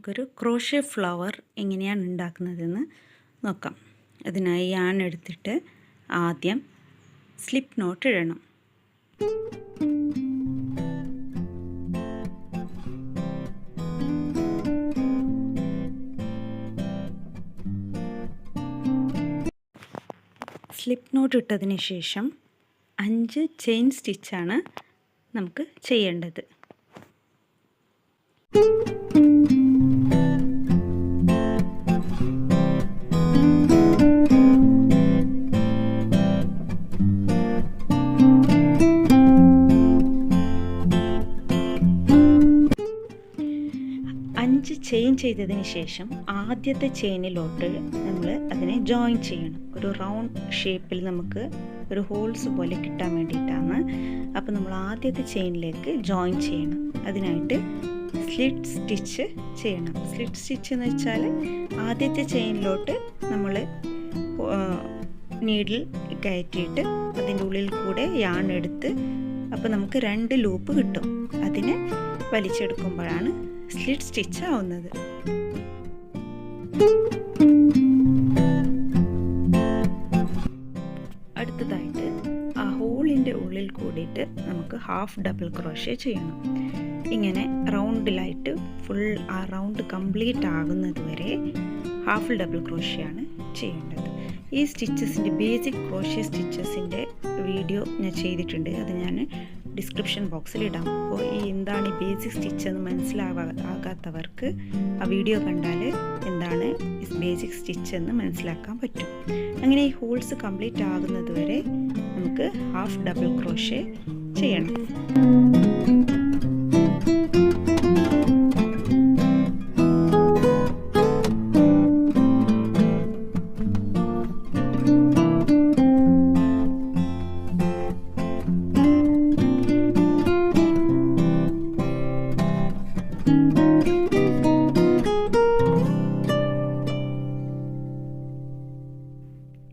നമുക്കൊരു crochet flower എങ്ങനെയാണ് ഉണ്ടാക്കുന്നതെന്ന് നോക്കാം. അതിനായി യാൺ എടുത്തിട്ട് ആദ്യം സ്ലിപ്പ് നോട്ട് ഇടണം. സ്ലിപ്പ് നോട്ട് ഇട്ടതിന് ശേഷം 5 ചെയിൻ സ്റ്റിച്ചാണ് നമുക്ക് ചെയ്യേണ്ടത്. ചെയിൻ ചെയ്തതിന് ശേഷം ആദ്യത്തെ ചെയിനിലോട്ട് നമ്മൾ അതിനെ ജോയിൻ ചെയ്യണം. ഒരു റൗണ്ട് ഷേപ്പിൽ നമുക്ക് ഒരു ഹോൾസ് പോലെ കിട്ടാൻ വേണ്ടിയിട്ടാണ്. അപ്പോൾ നമ്മൾ ആദ്യത്തെ ചെയിനിലേക്ക് ജോയിൻ ചെയ്യണം. അതിനായിട്ട് സ്ലിറ്റ് സ്റ്റിച്ച് ചെയ്യണം. സ്ലിറ്റ് സ്റ്റിച്ച് എന്ന് വെച്ചാൽ ആദ്യത്തെ ചെയിനിലോട്ട് നമ്മൾ നീഡിൽ കയറ്റിയിട്ട് അതിൻ്റെ ഉള്ളിൽ കൂടെ യാൺ എടുത്ത് അപ്പോൾ നമുക്ക് 2 ലൂപ്പ് കിട്ടും. അതിനെ വലിച്ചെടുക്കുമ്പോഴാണ് സ്ലിറ്റ് സ്റ്റിച്ച് ആവുന്നത്. അടുത്തതായിട്ട് ആ ഹോളിൻ്റെ ഉള്ളിൽ കൂടിയിട്ട് നമുക്ക് ഹാഫ് ഡബിൾ ക്രോഷ്യ ചെയ്യണം. ഇങ്ങനെ റൗണ്ടിലായിട്ട് ഫുൾ ആ റൗണ്ട് കംപ്ലീറ്റ് ആകുന്നത് വരെ ഹാഫ് ഡബിൾ ക്രോഷ്യയാണ് ചെയ്യേണ്ടത്. ഈ സ്റ്റിച്ചസിൻ്റെ ബേസിക് ക്രോഷ്യ സ്റ്റിച്ചസിൻ്റെ വീഡിയോ ഞാൻ ചെയ്തിട്ടുണ്ട്. അത് ഞാൻ ഡിസ്ക്രിപ്ഷൻ ബോക്സിൽ ഇടാം. അപ്പോൾ എന്താണ് ഈ ബേസിക് സ്റ്റിച്ച് എന്ന് മനസ്സിലാകാത്തവർക്ക് ആ വീഡിയോ കണ്ടാൽ എന്താണ് ബേസിക് സ്റ്റിച്ച് എന്ന് മനസ്സിലാക്കാൻ പറ്റും. അങ്ങനെ ഈ ഹോൾസ് കംപ്ലീറ്റ് ആകുന്നത് വരെ നമുക്ക് ഹാഫ് ഡബിൾ ക്രോഷ്യ ചെയ്യണം.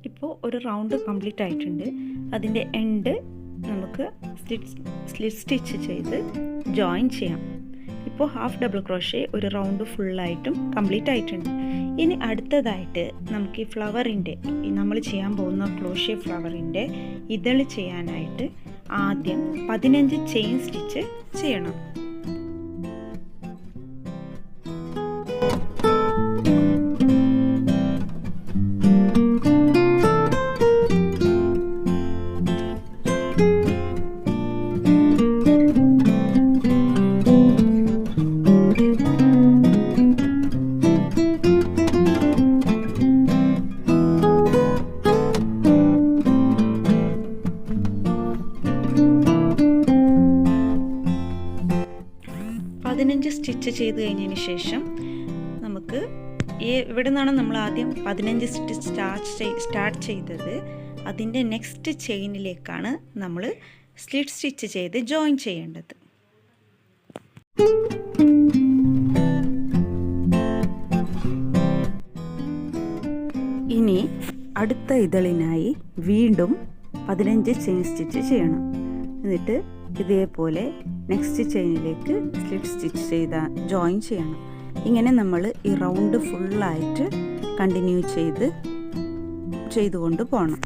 ഇപ്പോൾ ഒരു റൗണ്ട് കംപ്ലീറ്റ് ആയിട്ടുണ്ട്. അതിൻ്റെ എൻഡ് നമുക്ക് സ്ലിറ്റ് സ്റ്റിച്ച് ചെയ്ത് ജോയിൻ ചെയ്യാം. ഇപ്പോൾ ഹാഫ് ഡബിൾ ക്രോഷ്യ ഒരു റൗണ്ട് ഫുള്ളായിട്ടും കംപ്ലീറ്റ് ആയിട്ടുണ്ട്. ഇനി അടുത്തതായിട്ട് നമുക്ക് ഈ ഫ്ലവറിൻ്റെ നമ്മൾ ചെയ്യാൻ പോകുന്ന ക്രോഷ്യ ഫ്ലവറിൻ്റെ ഇതൾ ചെയ്യാനായിട്ട് ആദ്യം 15 ചെയിൻ സ്റ്റിച്ച് ചെയ്യണം. സ്റ്റിച്ച് ചെയ്ത് കഴിഞ്ഞതിന് ശേഷം നമുക്ക് ഇവിടെ നിന്നാണ് നമ്മൾ ആദ്യം 15 സ്റ്റിച്ച് സ്റ്റാർട്ട് ചെയ്തത്. അതിൻ്റെ നെക്സ്റ്റ് ചെയിനിലേക്കാണ് നമ്മൾ സ്ലിറ്റ് സ്റ്റിച്ച് ചെയ്ത് ജോയിൻ ചെയ്യേണ്ടത്. ഇനി അടുത്ത ഇതളിനായി വീണ്ടും 15 ചെയിൻ സ്റ്റിച്ച് ചെയ്യണം. എന്നിട്ട് ഇതേപോലെ നെക്സ്റ്റ് ചെയിനിലേക്ക് സ്ലിറ്റ് സ്റ്റിച്ച് ജോയിൻ ചെയ്യണം. ഇങ്ങനെ നമ്മൾ ഈ റൗണ്ട് ഫുള്ളായിട്ട് കണ്ടിന്യൂ ചെയ്തുകൊണ്ട് പോകണം.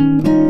ചെയ്യാം.